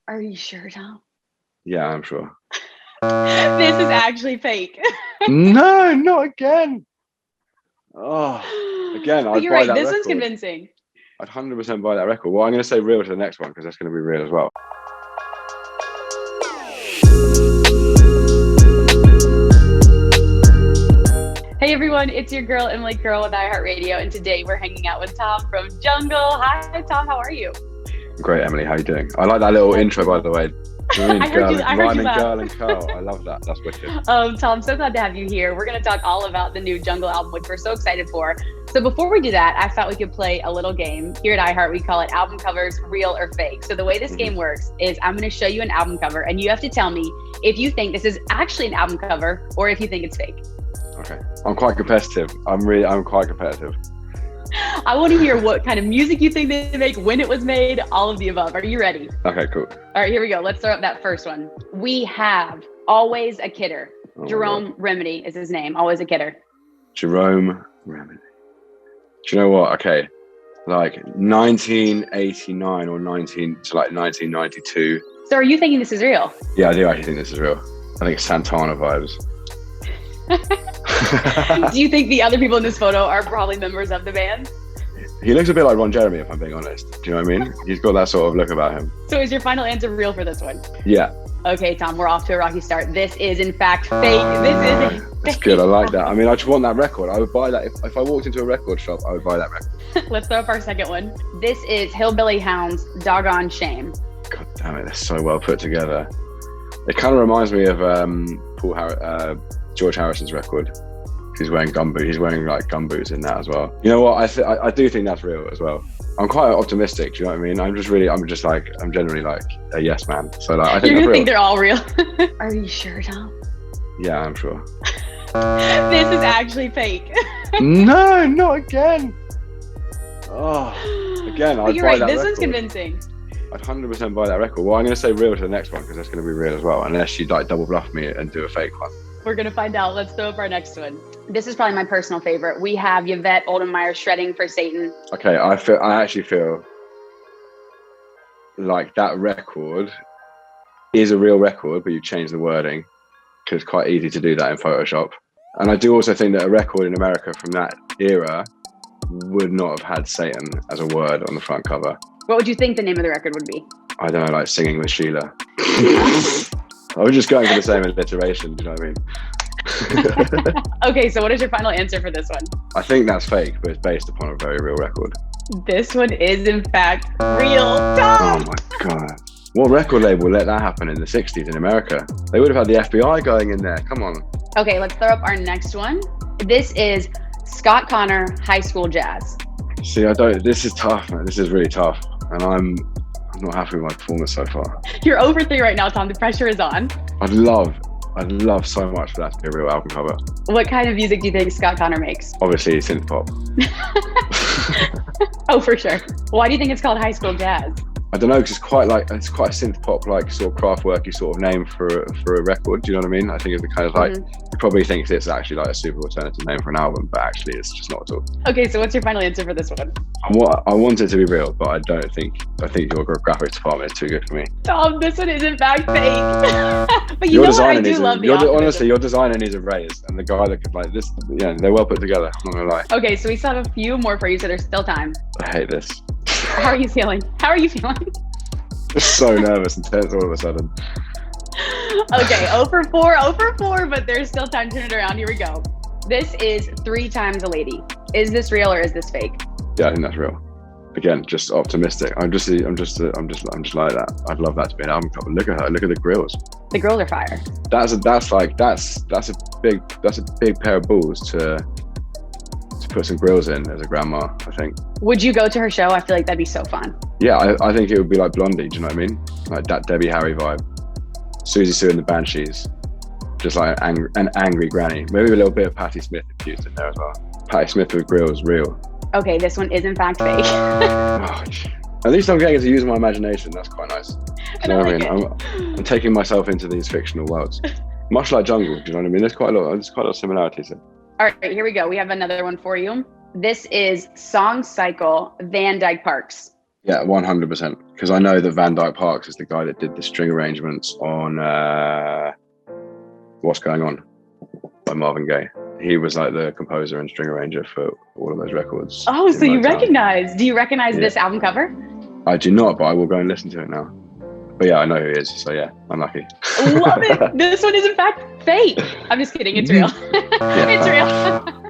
Are you sure, Tom? Yeah, I'm sure. This is actually fake. No, not again. Oh, again, But I'd you're buy right. that This record. one's convincing. I'd 100% buy that record. Well, I'm going to say real to the next one because that's going to be real as well. Hey everyone, it's your girl Emily Curl with iHeartRadio, and today we're hanging out with Tom from Jungle. Hi Tom, how are you? Great, Emily. How you doing? I like that little intro, by the way. I heard you Rhyming laugh. girl and curl. I love that. That's wicked. Tom, so glad to have you here. We're going to talk all about the new Jungle album, which we're so excited for. So before we do that, I thought we could play a little game. Here at iHeart, we call it album covers, real or fake. So the way this game works is I'm going to show you an album cover, and you have to tell me if you think this is actually an album cover or if you think it's fake. Okay. I'm quite competitive. I'm quite competitive. I want to hear what kind of music you think they make, when it was made, all of the above. Are you ready? Okay, cool. All right, here we go. Let's throw up that first one. We have Always a Kidder. Jerome Remedy is his name. Always a Kidder. Jerome Remedy. Do you know what? Okay. Like 1989 or 1992. So are you thinking this is real? Yeah, I do actually think this is real. I think it's Santana vibes. Do you think the other people in this photo are probably members of the band? He looks a bit like Ron Jeremy, if I'm being honest. Do you know what I mean? He's got that sort of look about him. So is your final answer real for this one? Yeah. Okay, Tom, we're off to a rocky start. This is in fact fake. That's good. I like that. I mean, I just want that record. I would buy that. If I walked into a record shop, I would buy that record. Let's throw up our second one. This is Hillbilly Hound's Doggone Shame. God damn it, they're so well put together. It kind of reminds me of George Harrison's record. He's wearing gumboots. He's wearing like gumboots in that as well. You know what? I do think that's real as well. I'm quite optimistic. Do you know what I mean? I'm generally like a yes man. So like, I think you're gonna think real. they're all real. Are you sure, Tom? Yeah, I'm sure. This is actually fake. No, not again. Oh, again, I'd you're buy right. that This record. one's convincing. I'd 100% buy that record. Well, I'm going to say real to the next one because that's going to be real as well. Unless you like double bluff me and do a fake one. We're going to find out. Let's throw up our next one. This is probably my personal favorite. We have Yvette Oldenmeyer Shredding for Satan. Okay, I actually feel like that record is a real record, but you change the wording because it's quite easy to do that in Photoshop. And I do also think that a record in America from that era would not have had Satan as a word on the front cover. What would you think the name of the record would be? I don't know, like Singing with Sheila. I was just going for the same alliteration, do you know what I mean? Okay, so what is your final answer for this one? I think that's fake, but it's based upon a very real record. This one is in fact real. Tom! Oh my God. What record label let that happen in the 60s in America? They would have had the FBI going in there. Come on. Okay, let's throw up our next one. This is Scott Connor High School Jazz. See, this is tough, man. This is really tough. And I'm not happy with my performance so far. You're over 3 right now, Tom. The pressure is on. I'd love so much for that to be a real album cover. What kind of music do you think Scott Connor makes? Obviously, synth pop. Oh, for sure. Why do you think it's called High School Jazz? I don't know, because it's quite a synth pop, like sort of Kraftwerky sort of name for a record. Do you know what I mean? I think it's the kind of like, you probably think it's actually like a super alternative name for an album, but actually it's just not at all. Okay, so what's your final answer for this one? I want it to be real, but I think your graphics department is too good for me. Tom, this one is in fact fake. But you Your know what? I designer do needs love the optimism. honestly, your designer needs a raise, and the guy that could like this, yeah, they're well put together. I'm not gonna lie. Okay, so we still have a few more for you, so there's still time. I hate this. How are you feeling? Just so nervous and tense all of a sudden. Okay, 0 for 4, but there's still time to turn it around. Here we go. This is 3 Times a Lady. Is this real or is this fake? Yeah, I think that's real. Again, just optimistic. I'm just like that. I'd love that to be an album cover. Look at her. Look at the grills. The grills are fire. That's a big pair of balls to put some grills in as a grandma, I think. Would you go to her show? I feel like that'd be so fun. Yeah, I think it would be like Blondie, do you know what I mean? Like that Debbie Harry vibe. Susie Sue and the Banshees. Just like an angry granny. Maybe a little bit of Patti Smith infused in there as well. Patti Smith with grills, real. Okay, this one is in fact fake. Oh, at least I'm getting to use my imagination. That's quite nice. Do you know what I mean? I'm taking myself into these fictional worlds. Much like Jungle, do you know what I mean? There's quite a lot of similarities there. All right, here we go. We have another one for you. This is Song Cycle, Van Dyke Parks. Yeah, 100%. Because I know that Van Dyke Parks is the guy that did the string arrangements on What's Going On by Marvin Gaye. He was like the composer and string arranger for all of those records. Oh, so you do you recognize this album cover? I do not, but I will go and listen to it now. But yeah, I know who he is, so yeah, I'm lucky. Love it. This one is in fact fake. I'm just kidding, it's real. It's real.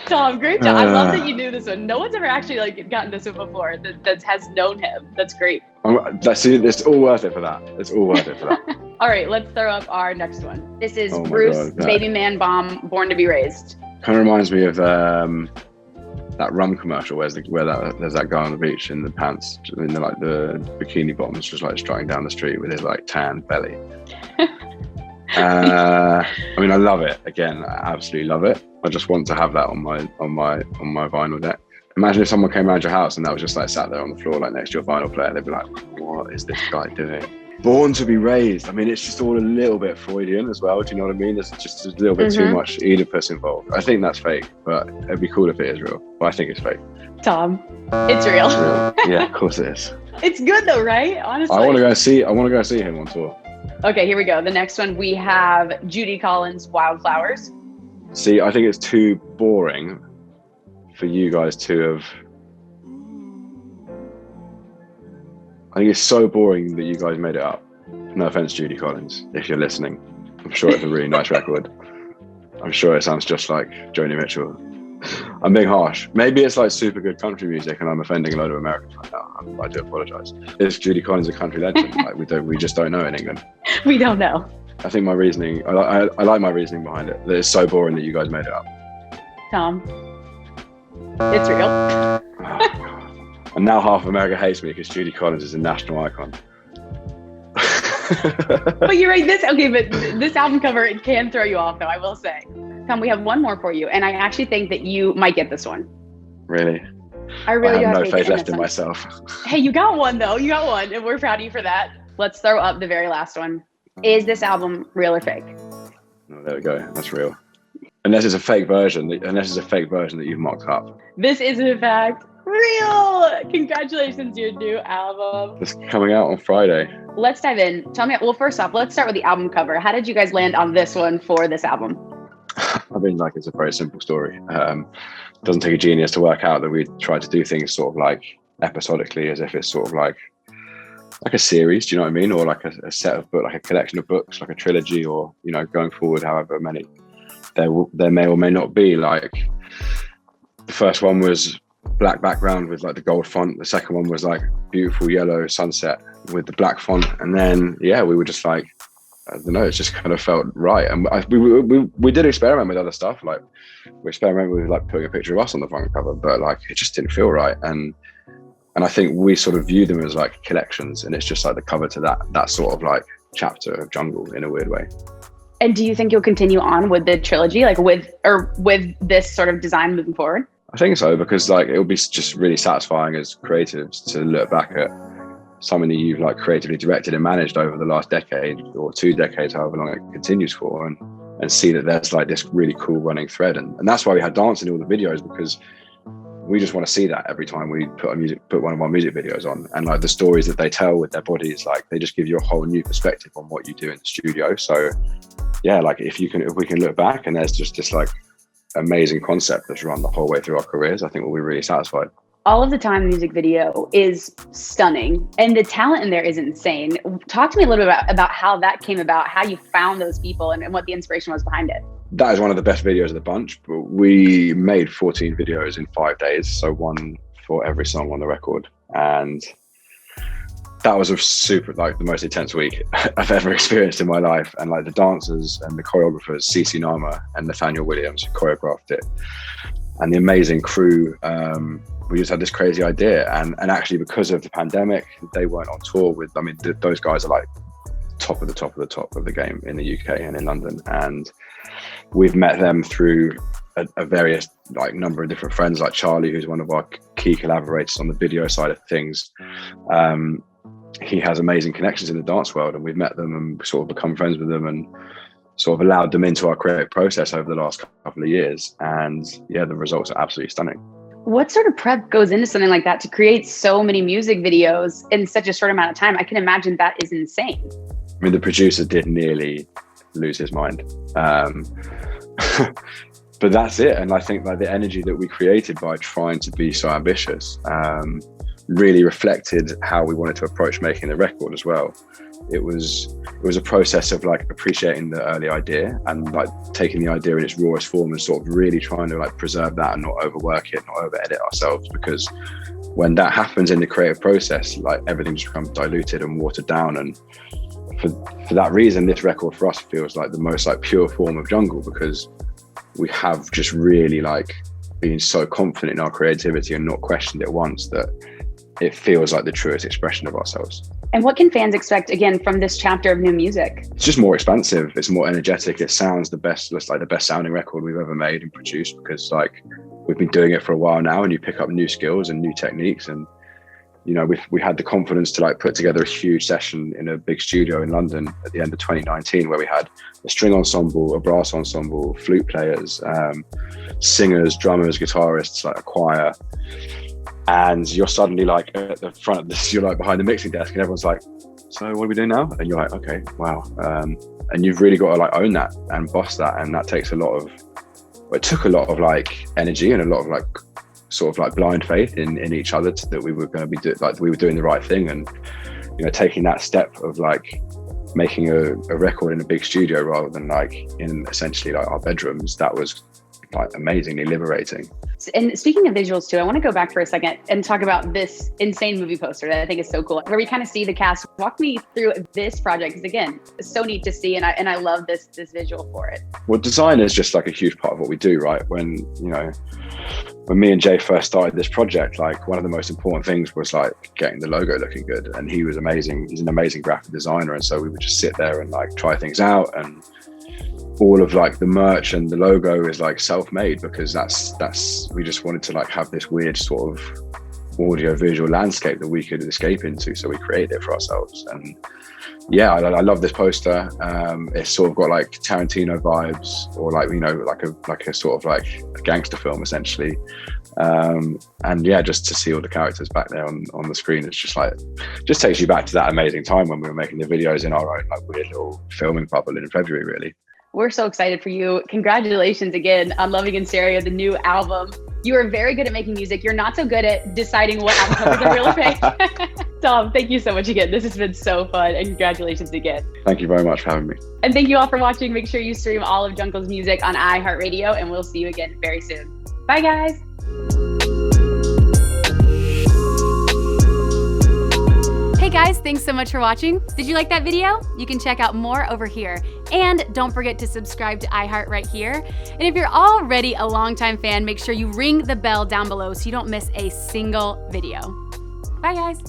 Tom, great job. I love that you knew this one. No one's ever actually like gotten this one before that has known him. That's great. It's all worth it for that. It's all worth it for that. All right, let's throw up our next one. This is Bruce, Baby Man Bomb, Born to Be Raised. Kind of reminds me of that rum commercial where there's that guy on the beach in the pants, in the bikini bottoms, just like strutting down the street with his like tan belly. I mean, I love it. Again, I absolutely love it. I just want to have that on my vinyl deck. Imagine if someone came around your house and that was just like sat there on the floor, like next to your vinyl player. They'd be like, "What is this guy doing?" Born to be Raised. I mean, it's just all a little bit Freudian as well. Do you know what I mean? There's just a little bit too much Oedipus involved. I think that's fake, but it'd be cool if it is real. But I think it's fake. Tom, it's real. Yeah, of course it is. It's good though, right? Honestly, I want to go see him on tour. Okay, here we go. The next one we have Judy Collins' Wildflowers. See, I think it's too boring for you guys to have. I think it's so boring that you guys made it up. No offense, Judy Collins, if you're listening. I'm sure it's a really nice record. I'm sure it sounds just like Joni Mitchell. I'm being harsh. Maybe it's like super good country music and I'm offending a load of Americans right now. I do apologize. Is Judy Collins a country legend? Like we just don't know in England. We don't know. I think my reasoning, I like my reasoning behind it. That it's so boring that you guys made it up. Tom, it's real. Oh, and now half of America hates me because Judy Collins is a national icon. But you're right. But this album cover, it can throw you off, though. I will say. Tom, we have one more for you, and I actually think that you might get this one. Really? I really have no faith left in myself. Hey, you got one though. You got one, and we're proud of you for that. Let's throw up the very last one. Is this album real or fake? Oh, there we go. That's real. Unless it's a fake version that you've mocked up. This is in fact real. Congratulations, your new album. It's coming out on Friday. Let's dive in. Tell me. Well, first off, let's start with the album cover. How did you guys land on this one for this album? I mean, like, it's a very simple story. It doesn't take a genius to work out that we try to do things sort of like episodically, as if it's sort of like a series, do you know what I mean? Or like a set of books, like a collection of books, like a trilogy, or, you know, going forward, however many there may or may not be. Like, the first one was black background with like the gold font. The second one was like beautiful yellow sunset with the black font. And then, yeah, we were just like, I don't know, it just kind of felt right. And we did experiment with other stuff. Like, we experimented with like putting a picture of us on the front cover, but like it just didn't feel right. And I think we sort of view them as like collections, and it's just like the cover to that sort of like chapter of Jungle in a weird way. And do you think you'll continue on with the trilogy, like with this sort of design moving forward? I think so, because like it will be just really satisfying as creatives to look back at something that you've like creatively directed and managed over the last decade or 2 decades, however long it continues for, and see that there's like this really cool running thread. And that's why we had dance in all the videos, because we just want to see that every time we put one of our music videos on. And like the stories that they tell with their bodies, like they just give you a whole new perspective on what you do in the studio. So yeah, like if we can look back and there's just this like amazing concept that's run the whole way through our careers, I think we'll be really satisfied. All of the Time music video is stunning, and the talent in there is insane. Talk to me a little bit about how that came about, how you found those people, and what the inspiration was behind it. That is one of the best videos of the bunch. But we made 14 videos in 5 days, so one for every song on the record. And that was a super, like, the most intense week I've ever experienced in my life. And like the dancers and the choreographers, Cece Nama and Nathaniel Williams, who choreographed it, and the amazing crew. We just had this crazy idea, and actually because of the pandemic, they weren't on tour with. I mean, those guys are like top of the game in the UK and in London, and we've met them through a various like number of different friends, like Charlie, who's one of our key collaborators on the video side of things. He has amazing connections in the dance world, and we've met them and sort of become friends with them, and sort of allowed them into our creative process over the last couple of years. And yeah, the results are absolutely stunning. What sort of prep goes into something like that to create so many music videos in such a short amount of time? I can imagine that is insane. I mean, the producer did nearly lose his mind. But that's it. And I think like the energy that we created by trying to be so ambitious really reflected how we wanted to approach making the record as well. It was a process of like appreciating the early idea and like taking the idea in its rawest form and sort of really trying to like preserve that and not overwork it, not over edit ourselves, because when that happens in the creative process, like everything just becomes diluted and watered down. And for that reason, this record for us feels like the most like pure form of Jungle, because we have just really like been so confident in our creativity and not questioned it once, that it feels like the truest expression of ourselves. And what can fans expect again from this chapter of new music? It's just more expansive. It's more energetic. It sounds the best. It's like the best sounding record we've ever made and produced, because like we've been doing it for a while now, and you pick up new skills and new techniques. And you know, we had the confidence to like put together a huge session in a big studio in London at the end of 2019, where we had a string ensemble, a brass ensemble, flute players, singers, drummers, guitarists, like a choir. And you're suddenly like at the front of this, you're like behind the mixing desk, and everyone's like, so what are we doing now? And you're like, okay, wow. And you've really got to like own that and boss that. And that takes it took a lot of like energy and a lot of like sort of like blind faith in each other, that we were going to be we were doing the right thing. And, you know, taking that step of like making a record in a big studio rather than like in essentially like our bedrooms, that was like amazingly liberating. And speaking of visuals too, I want to go back for a second and talk about this insane movie poster that I think is so cool, where we kind of see the cast. Walk me through this project, because again, it's so neat to see, and I love this visual for it. Well, design is just like a huge part of what we do, right? When me and Jay first started this project, like one of the most important things was like getting the logo looking good, and he was amazing. He's an amazing graphic designer, and so we would just sit there and like try things out, and all of like the merch and the logo is like self-made, because that's we just wanted to like have this weird sort of audio visual landscape that we could escape into, so we created it for ourselves. And yeah, I love this poster. It's sort of got like Tarantino vibes, or like, you know, like a sort of like a gangster film essentially. And yeah, just to see all the characters back there on the screen, it's just takes you back to that amazing time when we were making the videos in our own like weird little filming bubble in February, really. We're so excited for you. Congratulations again on Loving in Stereo, the new album. You are very good at making music. You're not so good at deciding what album covers are real or fake. Tom, thank you so much again. This has been so fun, and congratulations again. Thank you very much for having me. And thank you all for watching. Make sure you stream all of Jungle's music on iHeartRadio, and we'll see you again very soon. Bye, guys. Hey guys, thanks so much for watching. Did you like that video? You can check out more over here. And don't forget to subscribe to iHeart right here. And if you're already a longtime fan, make sure you ring the bell down below so you don't miss a single video. Bye guys.